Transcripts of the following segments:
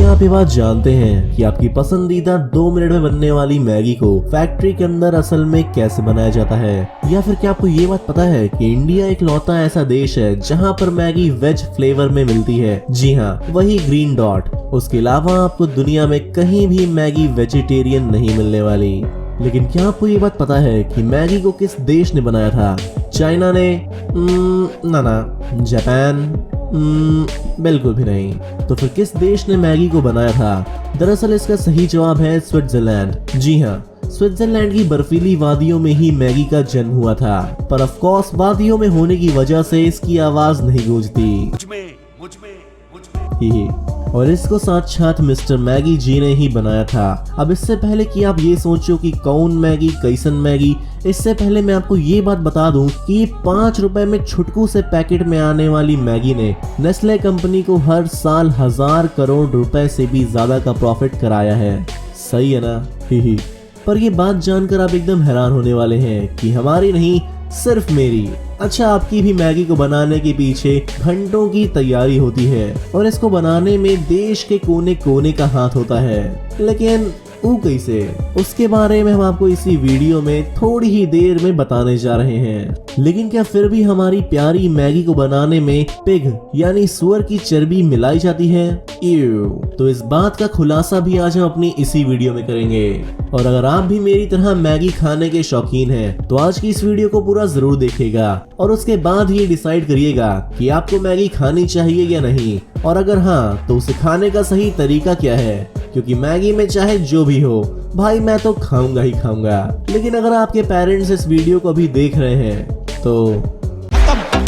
क्या आप ये बात जानते हैं कि आपकी पसंदीदा 2 मिनट में बनने वाली मैगी को फैक्ट्री के अंदर असल में कैसे बनाया जाता है? या फिर क्या आपको ये बात पता है कि इंडिया एक लौता ऐसा देश है जहां पर मैगी वेज फ्लेवर में मिलती है? जी हाँ, वही ग्रीन डॉट। उसके अलावा आपको दुनिया में कहीं भी मैगी वेजिटेरियन नहीं मिलने वाली। लेकिन क्या आपको ये बात पता है कि मैगी को किस देश ने बनाया था? चाइना ने? ना। जापान? बिल्कुल भी नहीं। तो फिर किस देश ने मैगी को बनाया था? दरअसल इसका सही जवाब है स्विट्जरलैंड। जी हाँ, स्विट्जरलैंड की बर्फीली वादियों में ही मैगी का जन्म हुआ था। पर ऑफ कोर्स वादियों में होने की वजह से इसकी आवाज नहीं गूंजती। और इसको साक्षात मिस्टर मैगी जी ने ही बनाया था। अब इससे पहले कि आप ये सोचो कि कौन मैगी, कैसन मैगी, इससे पहले मैं आपको ये बात बता दूं कि 5 रुपए में छुटकू से पैकेट में आने वाली मैगी ने नेस्ले कंपनी को हर साल 1000 करोड़ रुपए से भी ज्यादा का प्रॉफिट कराया है। सही है ना? पर ये बात जानकर आप एकदम हैरान होने वाले हैं कि हमारी नहीं, सिर्फ मेरी। अच्छा, आपकी भी मैगी को बनाने के पीछे घंटों की तैयारी होती है और इसको बनाने में देश के कोने कोने का हाथ होता है। लेकिन वो कैसे, उसके बारे में हम आपको इसी वीडियो में थोड़ी ही देर में बताने जा रहे हैं। लेकिन क्या फिर भी हमारी प्यारी मैगी को बनाने में पिग यानी सुअर की चर्बी मिलाई जाती है? तो इस बात का खुलासा भी आज हम अपनी इसी वीडियो में करेंगे। और अगर आप भी मेरी तरह मैगी खाने के शौकीन हैं, तो आज की इस वीडियो को पूरा जरूर देखिएगा और उसके बाद ये डिसाइड करिएगा कि आपको मैगी खानी चाहिए या नहीं, और अगर हाँ तो उसे खाने का सही तरीका क्या है। क्योंकि मैगी में चाहे जो भी हो भाई, मैं तो खाऊंगा ही खाऊंगा। लेकिन अगर आपके पेरेंट्स इस वीडियो को अभी देख रहे हैं तो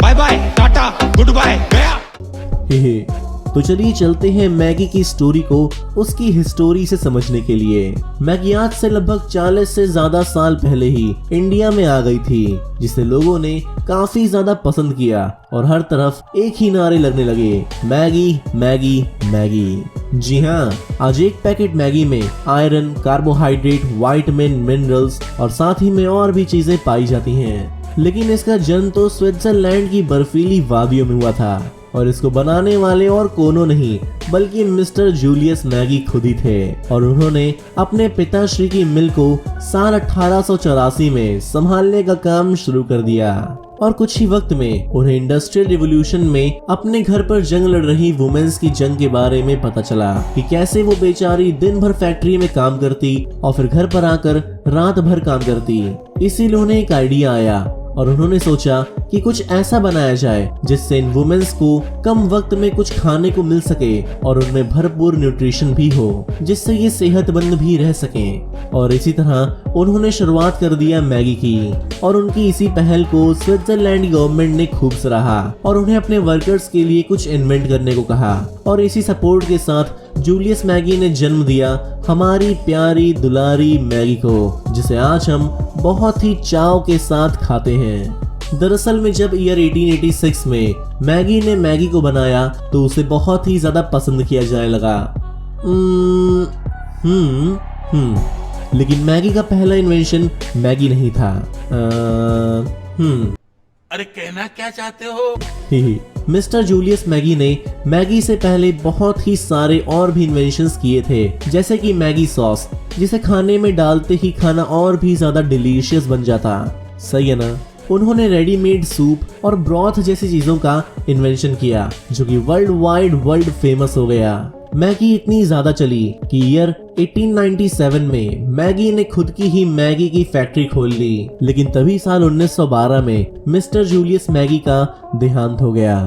bye bye, tata, goodbye, गया। तो चलिए चलते हैं मैगी की स्टोरी को उसकी हिस्टोरी से समझने के लिए। मैगी आज से लगभग 40 से ज्यादा साल पहले ही इंडिया में आ गई थी, जिसे लोगों ने काफी ज्यादा पसंद किया और हर तरफ एक ही नारे लगने लगे, मैगी मैगी मैगी। जी हाँ, आज एक पैकेट मैगी में आयरन, कार्बोहाइड्रेट, विटामिन, मिनरल्स और साथ ही में और भी चीजें पाई जाती हैं। लेकिन इसका जन्म तो स्विट्जरलैंड की बर्फीली वादियों में हुआ था और इसको बनाने वाले और कोनो नहीं बल्कि मिस्टर जूलियस मैगी खुद ही थे। और उन्होंने अपने पिताश्री की मिल को साल 1884 में संभालने का काम शुरू कर दिया। और कुछ ही वक्त में उन्हें इंडस्ट्रियल रिवॉल्यूशन में अपने घर पर जंग लड़ रही वुमेन्स की जंग के बारे में पता चला कि कैसे वो बेचारी दिन भर फैक्ट्री में काम करती और फिर घर पर आकर रात भर काम करती। इसीलिए उन्हें एक आइडिया आया और उन्होंने सोचा कि कुछ ऐसा बनाया जाए जिससे इन वुमेन्स को कम वक्त में कुछ खाने को मिल सके और उनमें भरपूर न्यूट्रिशन भी हो, जिससे ये सेहतमंद भी रह सकें। और इसी तरह उन्होंने शुरुआत कर दिया मैगी की। और उनकी इसी पहल को स्विट्जरलैंड गवर्नमेंट ने खूब सराहा और उन्हें अपने वर्कर्स के लिए कुछ इन्वेंट करने को कहा। और इसी सपोर्ट के साथ जूलियस मैगी ने जन्म दिया हमारी प्यारी दुलारी मैगी को, जिसे आज हम बहुत ही चाव के साथ खाते हैं। दरअसल में जब ईयर 1886 में मैगी ने मैगी को बनाया तो उसे बहुत ही ज्यादा पसंद किया जाने लगा। लेकिन मैगी का पहला इन्वेंशन मैगी नहीं था। अरे कहना क्या चाहते हो? मिस्टर जूलियस मैगी ने मैगी से पहले बहुत ही सारे और भी इन्वेंशंस किए थे, जैसे कि मैगी सॉस, जिसे खाने में डालते ही खाना और भी ज्यादा डिलीशियस बन जाता। सही है ना? उन्होंने रेडीमेड सूप और ब्रॉथ जैसी चीजों का इन्वेंशन किया जो कि वर्ल्ड फेमस हो गया। मैगी इतनी ज्यादा चली कि ईयर 1897 में मैगी ने खुद की ही मैगी की फैक्ट्री खोल ली। लेकिन तभी साल 1912 में मिस्टर जूलियस मैगी का देहांत हो गया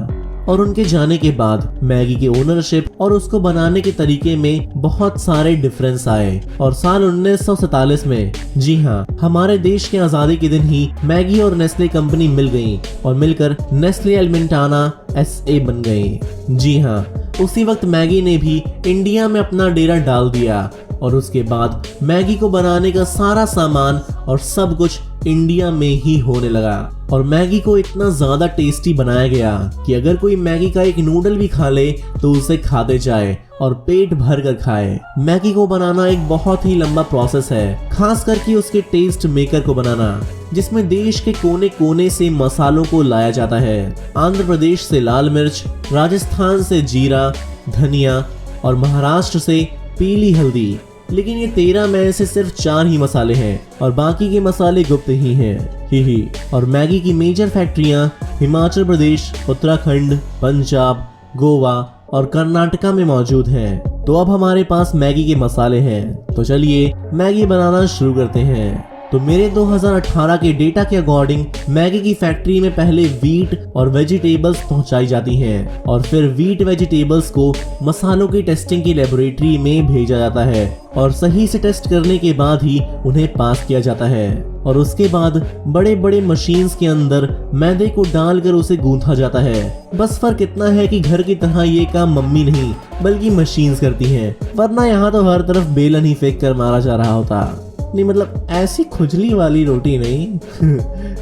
और उनके जाने के बाद मैगी के ओनरशिप और उसको बनाने के तरीके में बहुत सारे डिफरेंस आए। और साल 1947 में, जी हाँ, हमारे देश के आजादी के दिन ही मैगी और नेस्ले कंपनी मिल गई और मिलकर नेस्ले एलिमेंटाना SA बन गई। जी हाँ, उसी वक्त मैगी ने भी इंडिया में अपना डेरा डाल दिया और उसके बाद मैगी को बनाने का सारा सामान और सब कुछ इंडिया में ही होने लगा। और मैगी को इतना ज्यादा टेस्टी बनाया गया कि अगर कोई मैगी का एक नूडल भी खा ले तो उसे खाते जाए और पेट भर कर खाए। मैगी को बनाना एक बहुत ही लंबा प्रोसेस है, खास करके उसके टेस्ट मेकर को बनाना, जिसमें देश के कोने कोने से मसालों को लाया जाता है। आंध्र प्रदेश से लाल मिर्च, राजस्थान से जीरा, धनिया, और महाराष्ट्र से पीली हल्दी। लेकिन ये 13 में से सिर्फ 4 ही मसाले हैं और बाकी के मसाले गुप्त ही हैं। ही। और मैगी की मेजर फैक्ट्रियां हिमाचल प्रदेश, उत्तराखंड, पंजाब, गोवा और कर्नाटका में मौजूद हैं। तो अब हमारे पास मैगी के मसाले हैं, तो चलिए मैगी बनाना शुरू करते हैं। तो मेरे 2018 के डेटा के अकॉर्डिंग मैगी की फैक्ट्री में पहले वीट और वेजिटेबल्स पहुंचाई जाती हैं और फिर वीट वेजिटेबल्स को मसालों की टेस्टिंग की लेबोरेटरी में भेजा जाता है और सही से टेस्ट करने के बाद ही उन्हें पास किया जाता है और उसके बाद बड़े बड़े मशीन्स के अंदर मैदे को डालकर उसे गूंथा जाता है। बस फर्क इतना है कि घर की तरह ये काम मम्मी नहीं बल्कि मशीन्स करती हैं, वरना यहाँ तो हर तरफ बेलन ही फेंक कर मारा जा रहा होता। नहीं मतलब ऐसी खुजली वाली रोटी नहीं।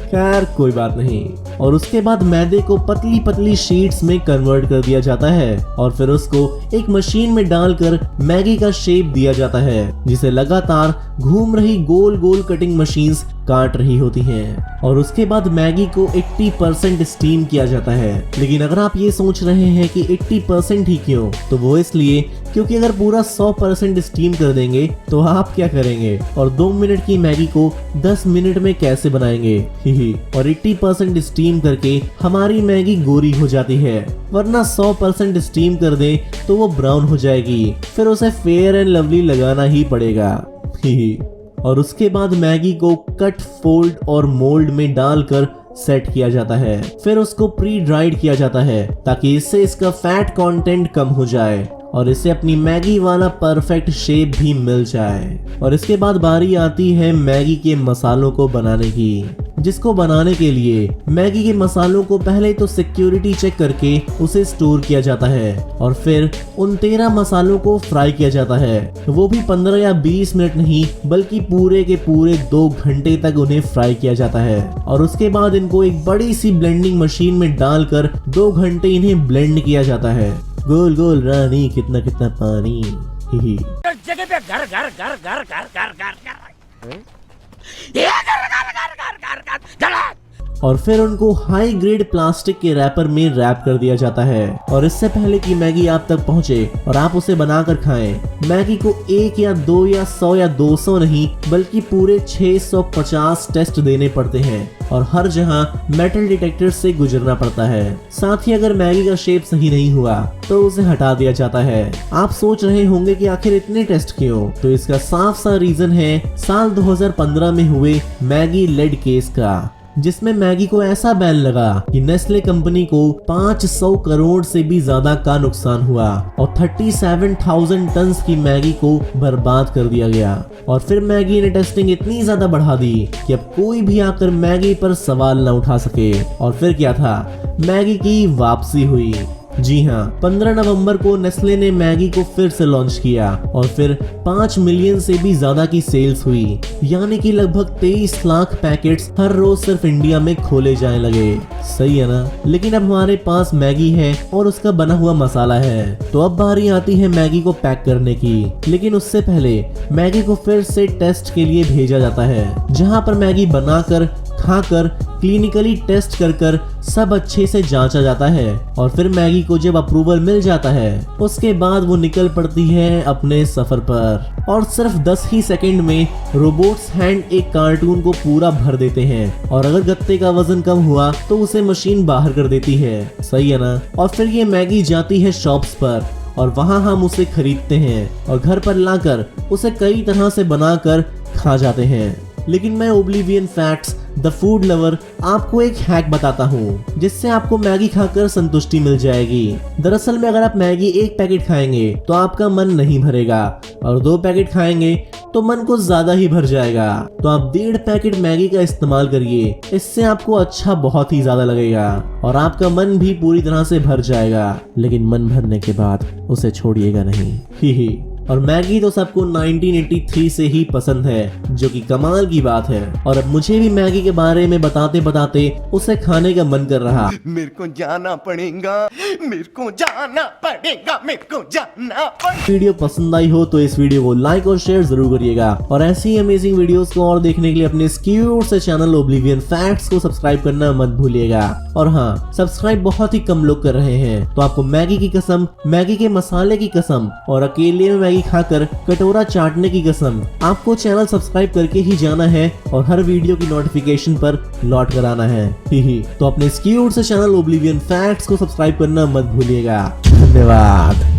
खैर कोई बात नहीं। और उसके बाद मैदे को पतली पतली शीट्स में कन्वर्ट कर दिया जाता है और फिर उसको एक मशीन में डालकर मैगी का शेप दिया जाता है, जिसे लगातार घूम रही गोल गोल कटिंग मशीन्स काट रही होती हैं। और उसके बाद मैगी को 80% स्टीम किया जाता है। लेकिन अगर आप ये सोच रहे हैं कि 80% ही क्यों, तो वो इसलिए क्योंकि अगर पूरा 100% स्टीम कर देंगे तो आप क्या करेंगे और 2 मिनट की मैगी को 10 मिनट में कैसे बनाएंगे। और 80% स्टीम करके हमारी मैगी गोरी हो जाती है, वरना 100% स्टीम कर दे तो वो ब्राउन हो जाएगी, फिर उसे फेयर एंड लवली लगाना ही पड़ेगा। और उसके बाद मैगी को कट, फोल्ड और मोल्ड में डालकर सेट किया जाता है। फिर उसको प्री ड्राइड किया जाता है ताकि इससे इसका फैट कंटेंट कम हो जाए और इसे अपनी मैगी वाला परफेक्ट शेप भी मिल जाए। और इसके बाद बारी आती है मैगी के मसालों को बनाने की, जिसको बनाने के लिए मैगी के मसालों को पहले तो सिक्योरिटी चेक करके उसे स्टोर किया जाता है और फिर उन 13 मसालों को फ्राई किया जाता है। वो भी 15 या 20 मिनट नहीं बल्कि पूरे के पूरे 2 घंटे तक उन्हें फ्राई किया जाता है और उसके बाद इनको एक बड़ी सी ब्लेंडिंग मशीन में डालकर 2 घंटे इन्हें ब्लेंड किया जाता है। गोल गोल रानी कितना कितना पानी। जगह पे घर घर घर घर घर घर घर घर और फिर उनको हाई ग्रेड प्लास्टिक के रैपर में रैप कर दिया जाता है। और इससे पहले कि मैगी आप तक पहुंचे और आप उसे बनाकर खाएं, मैगी को 1 या 2 या 100 या 200 नहीं बल्कि पूरे 650 टेस्ट देने पड़ते हैं और हर जहां मेटल डिटेक्टर से गुजरना पड़ता है। साथ ही अगर मैगी का शेप सही नहीं हुआ तो उसे हटा दिया जाता है। आप सोच रहे होंगे कि आखिर इतने टेस्ट क्यों, तो इसका साफ सा रीजन है साल 2015 में हुए मैगी लेड केस का, जिसमें मैगी को ऐसा बैन लगा कि नेस्ले कंपनी को 500 करोड़ से भी ज्यादा का नुकसान हुआ और 37,000 टन की मैगी को बर्बाद कर दिया गया। और फिर मैगी ने टेस्टिंग इतनी ज्यादा बढ़ा दी कि अब कोई भी आकर मैगी पर सवाल न उठा सके। और फिर क्या था, मैगी की वापसी हुई। जी हाँ, 15 नवंबर को नेस्ले ने मैगी को फिर से लॉन्च किया और फिर 5 मिलियन से भी ज्यादा की सेल्स हुई, यानी कि लगभग 23 लाख पैकेट्स हर रोज सिर्फ इंडिया में खोले जाने लगे। सही है ना। लेकिन अब हमारे पास मैगी है और उसका बना हुआ मसाला है, तो अब बारी आती है मैगी को पैक करने की। लेकिन उससे पहले मैगी को फिर से टेस्ट के लिए भेजा जाता है, जहाँ पर मैगी बनाकर, खाकर, क्लिनिकली टेस्ट कर सब अच्छे से जांचा जाता है और फिर मैगी को जब अप्रूवल मिल जाता है उसके बाद वो निकल पड़ती है अपने सफर पर। और सिर्फ 10 ही सेकंड में रोबोट्स हैंड एक कार्टून को पूरा भर देते हैं और अगर गत्ते का वजन कम हुआ तो उसे मशीन बाहर कर देती है। सही है ना। और फिर ये मैगी जाती है शॉप्स पर और वहाँ हम उसे खरीदते हैं और घर पर लाकर उसे कई तरह से बनाकर खा जाते हैं। लेकिन मैं oblivion facts the food lover आपको एक हैक बताता हूँ जिससे आपको मैगी खाकर संतुष्टि मिल जाएगी। दरअसल में अगर आप मैगी 1 पैकेट खाएंगे तो आपका मन नहीं भरेगा और 2 पैकेट खाएंगे तो मन को ज्यादा ही भर जाएगा। तो आप 1.5 पैकेट मैगी का इस्तेमाल करिए, इससे आपको अच्छा बहुत ही ज्यादा लगेगा और आपका मन भी पूरी तरह से भर जाएगा। लेकिन मन भरने के बाद उसे छोड़िएगा नहीं। ही। और मैगी तो सबको 1983 से ही पसंद है, जो कि कमाल की बात है। और अब मुझे भी मैगी के बारे में बताते बताते उसे खाने का मन कर रहा। मेरे को जाना पड़ेगा। मेरे को जाना पड़ेगा, मेरे को जाना पड़ेगा। वीडियो पसंद आई हो तो इस वीडियो को लाइक और शेयर जरूर करिएगा और ऐसी ही अमेजिंग वीडियोस को और देखने के लिए अपने इस क्यूट से चैनल ओब्लिवियन फैक्ट्स को सब्सक्राइब करना मत भूलिएगा। और हाँ, सब्सक्राइब बहुत ही कम लोग कर रहे हैं, तो आपको मैगी की कसम, मैगी के मसाले की कसम और अकेले में मैगी खाकर कटोरा चाटने की कसम, आपको चैनल सब्सक्राइब करके ही जाना है और हर वीडियो की नोटिफिकेशन पर लौट कर आना है। तो अपने इस क्यूट से चैनल ओब्लिवियन फैक्ट्स को सब्सक्राइब करना मत भूलिएगा। धन्यवाद।